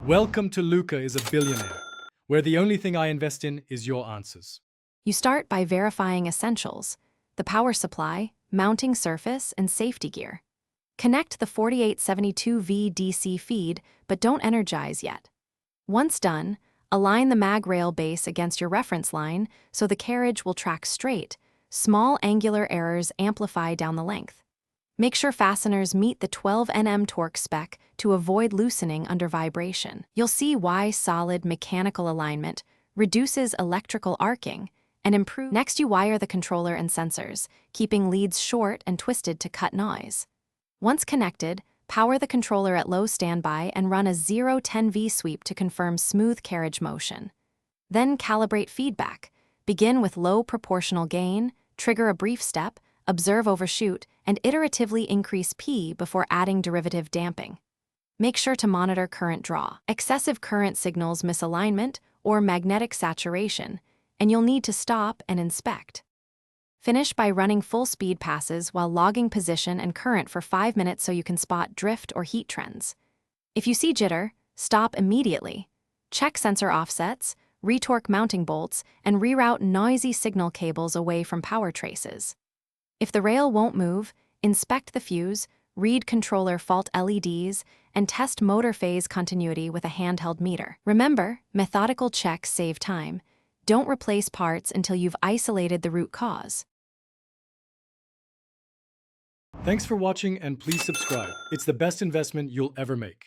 Welcome to Luca is a Billionaire, where the only thing I invest in is your answers. You start by verifying essentials: the power supply, mounting surface, and safety gear. Connect the 4872V DC feed, but don't energize yet. Once done, align the mag rail base against your reference line so the carriage will track straight. Small angular errors amplify down the length. Make sure fasteners meet the 12 Nm torque spec to avoid loosening under vibration. You'll see why solid mechanical alignment reduces electrical arcing and improves. Next, you wire the controller and sensors, keeping leads short and twisted to cut noise. Once connected, power the controller at low standby and run a 0-10V sweep to confirm smooth carriage motion. Then calibrate feedback. Begin with low proportional gain, trigger a brief step, observe overshoot, and iteratively increase P before adding derivative damping. Make sure to monitor current draw. Excessive current signals misalignment or magnetic saturation, and you'll need to stop and inspect. Finish by running full speed passes while logging position and current for 5 minutes so you can spot drift or heat trends. If you see jitter, stop immediately. Check sensor offsets, retorque mounting bolts, and reroute noisy signal cables away from power traces. If the rail won't move, inspect the fuse, read controller fault LEDs, and test motor phase continuity with a handheld meter. Remember, methodical checks save time. Don't replace parts until you've isolated the root cause. Thanks for watching and please subscribe. It's the best investment you'll ever make.